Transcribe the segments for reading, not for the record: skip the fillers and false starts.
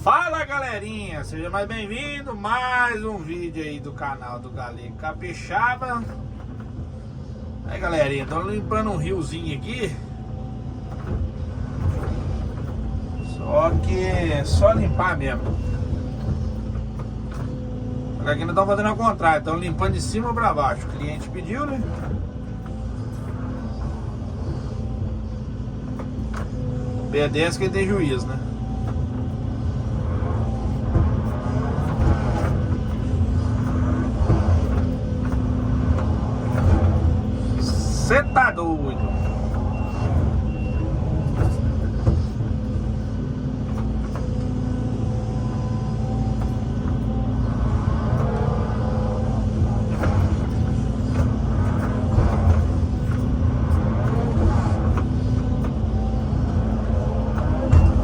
Fala galerinha, seja mais bem-vindo, mais um vídeo aí do canal do Galego Capixaba. Aí galerinha, tô limpando um riozinho aqui. Só que é só limpar mesmo. Aqui nós estamos fazendo ao contrário, estamos limpando de cima para baixo. O cliente pediu, né? Obedece quem tem juízo, né? Cê tá doido.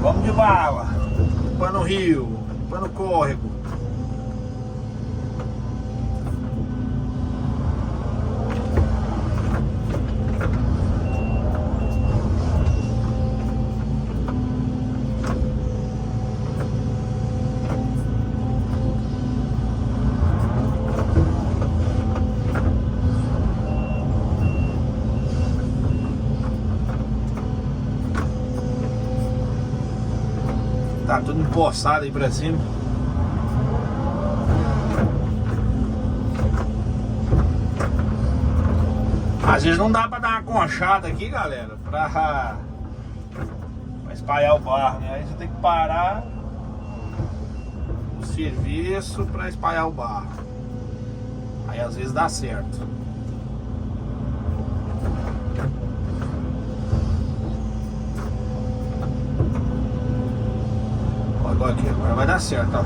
Vamos de bala. Limpando o rio, limpando o córrego. Tá tudo empoçado aí pra cima. Às vezes não dá pra dar uma conchada aqui, galera, pra espalhar o barro, né? Aí você tem que parar o serviço pra espalhar o barro. Aí às vezes dá certo. Aqui, agora vai dar certo, ó.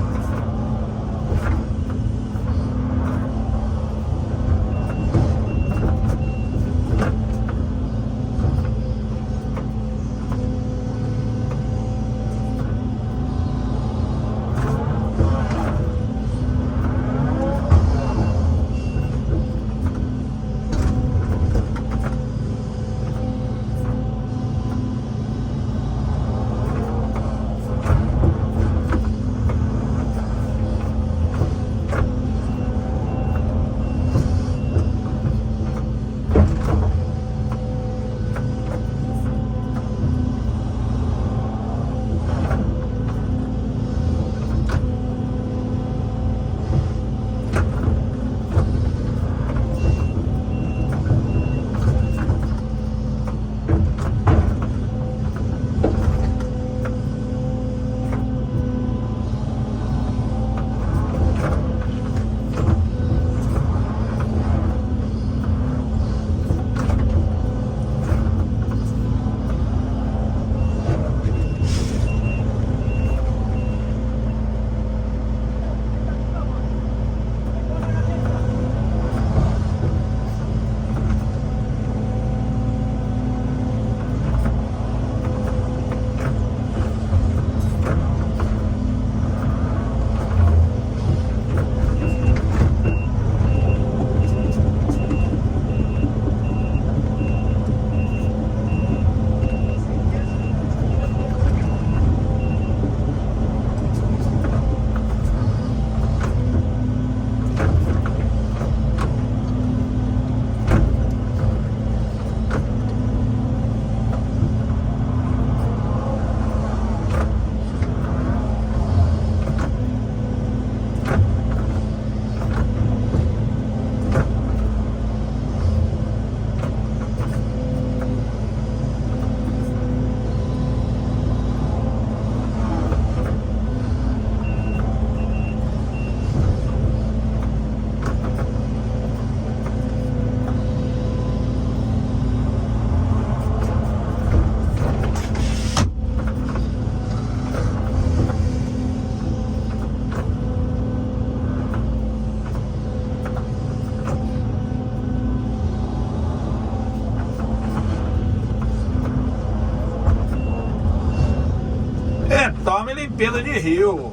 Tome limpeza de rio.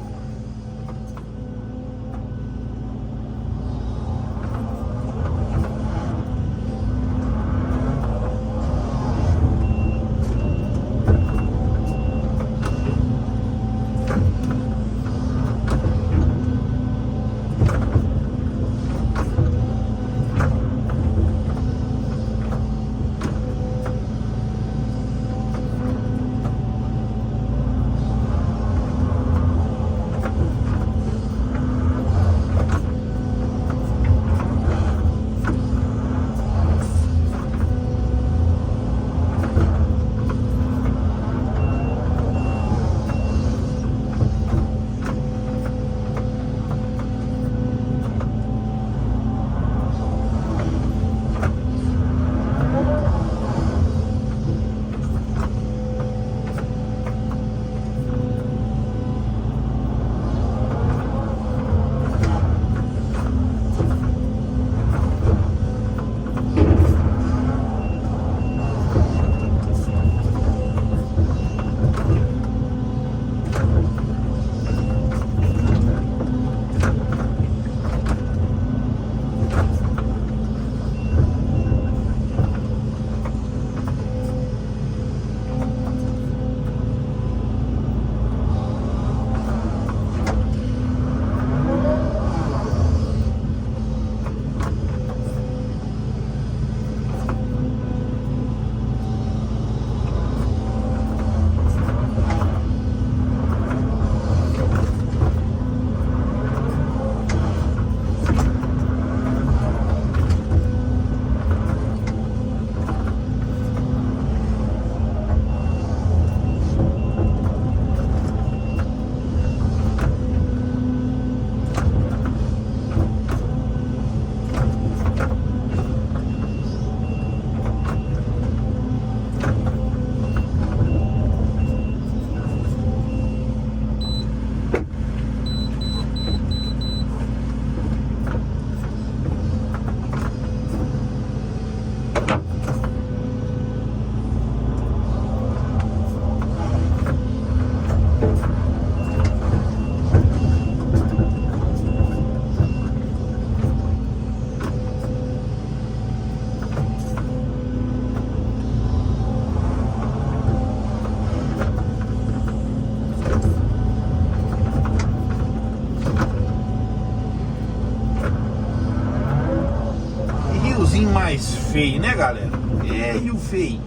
Riozinho mais feio, né, galera? É rio feio.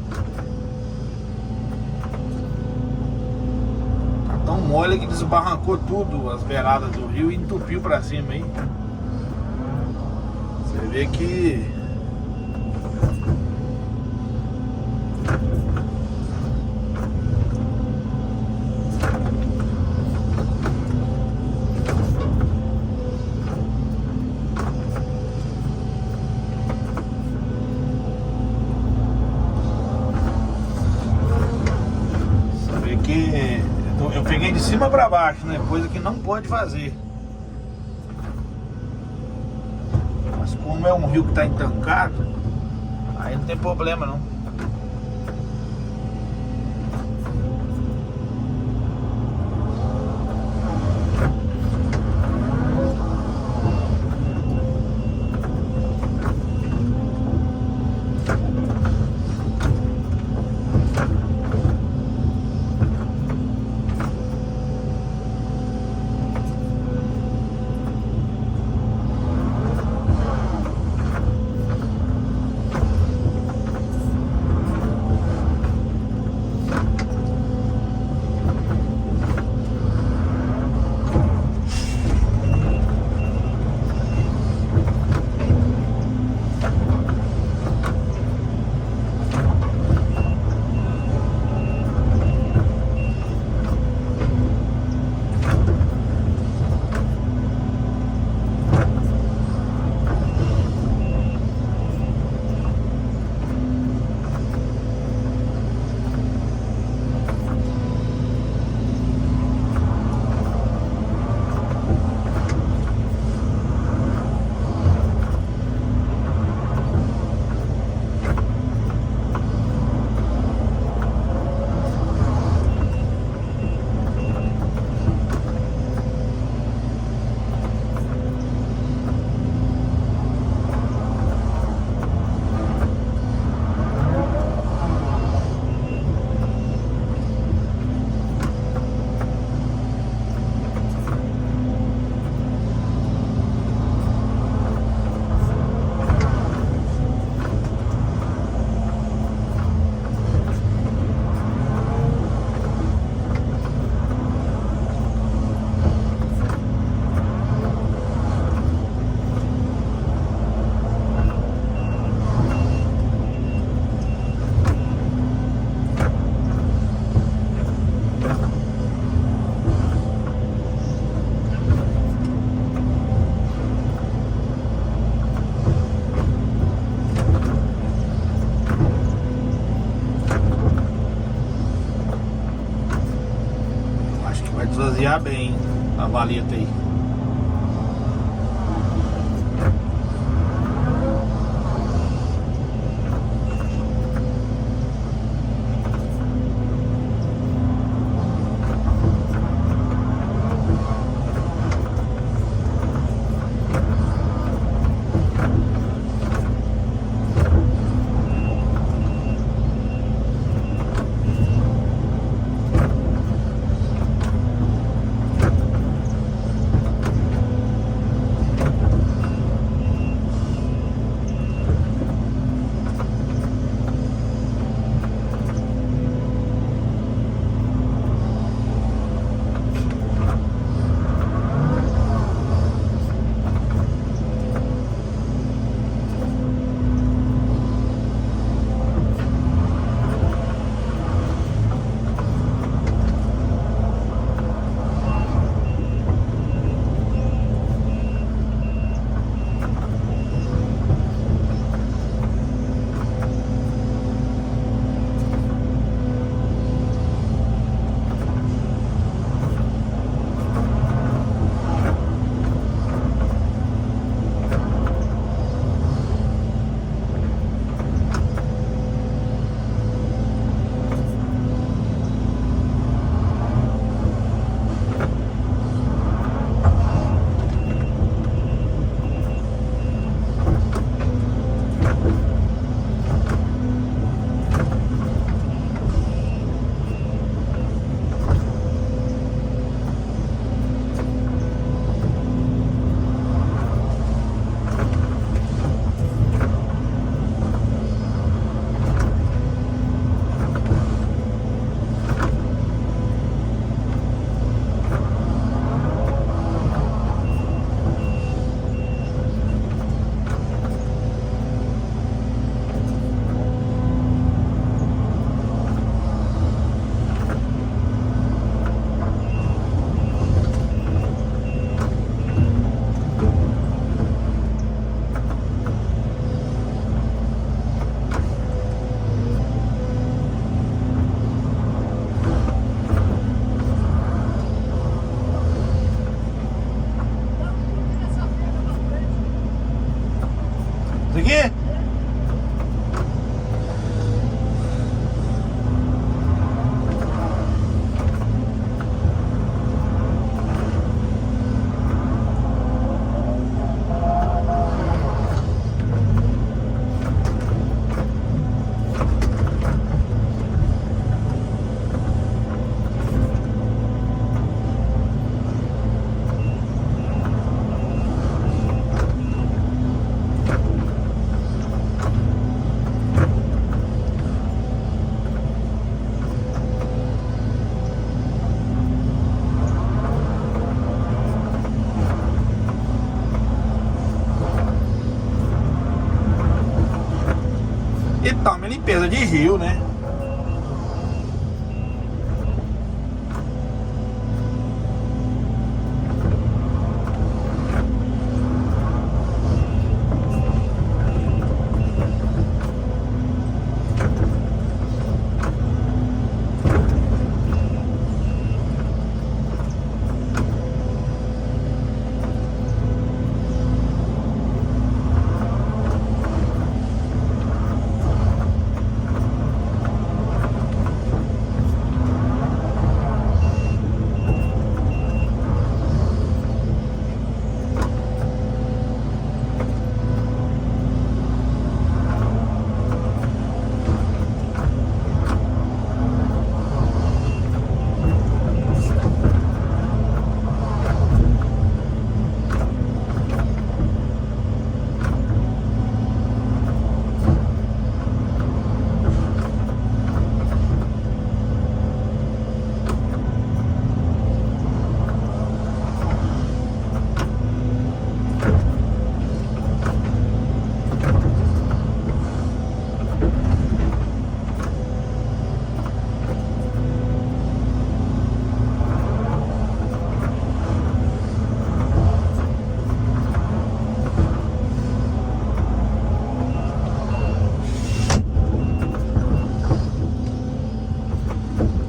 Tá tão mole que desbarrancou tudo as beiradas do rio e entupiu pra cima, hein? Você vê que eu peguei de cima pra baixo, né? Coisa que não pode fazer. Mas como é um rio que tá entancado, aí não tem problema não. Esvaziar bem a valeta aí. limpeza de rio, né?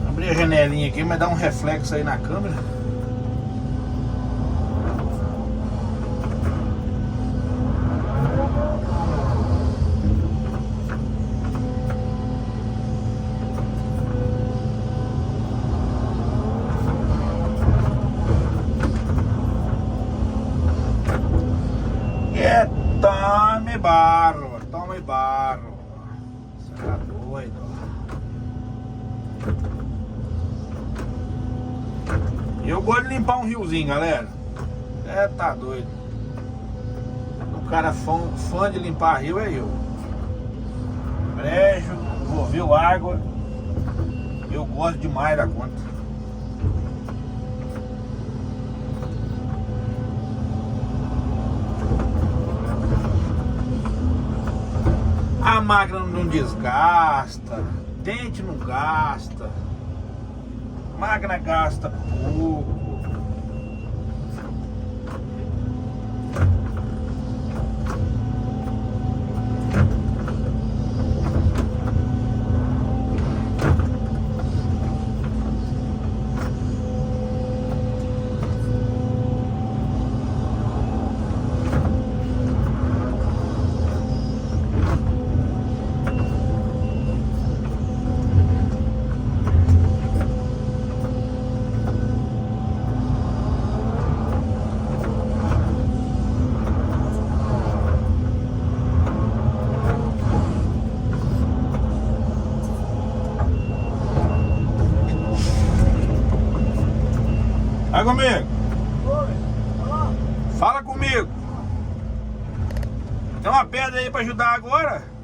Abrir a janelinha aqui, mas dá um reflexo aí na câmera. Tome barro. Você tá doido. Eu gosto de limpar um riozinho, galera. Tá doido. O cara fã de limpar rio é eu. Brejo, envolveu água. Eu gosto demais da conta. A máquina não desgasta, dente não gasta, máquina gasta pouco. Vai comigo. Fala comigo. Tem uma pedra aí pra ajudar agora?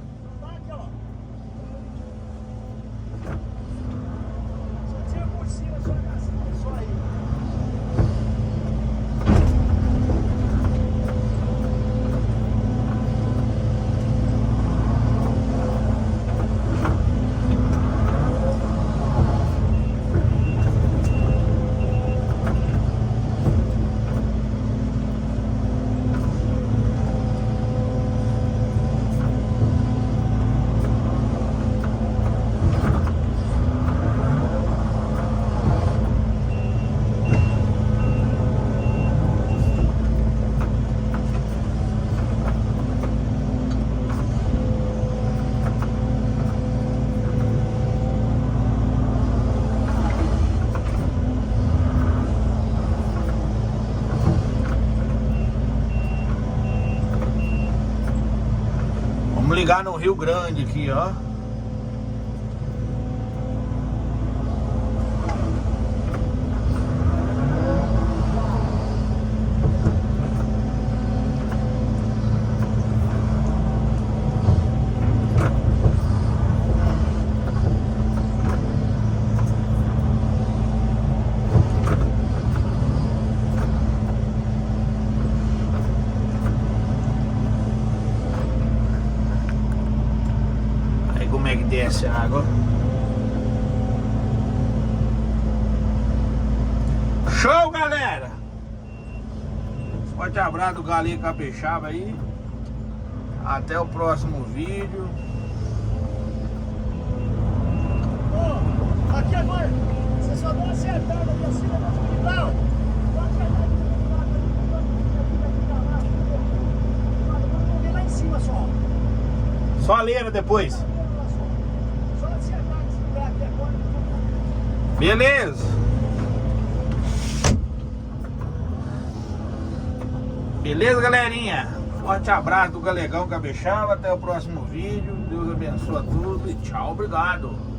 Vamos ligar no Rio Grande aqui, ó. desce a água. Show, galera! Forte abraço do Galinha Capixaba aí. Até o próximo vídeo. Aqui agora, você só dá uma acertada aqui assim, negócio de grau. Vamos ver lá em cima só. Só a leira depois. Só acertar esse lugar aqui agora. Beleza. Beleza, galerinha? Forte abraço do Galegão Capixaba. Até o próximo vídeo. Deus abençoe a todos e tchau, obrigado.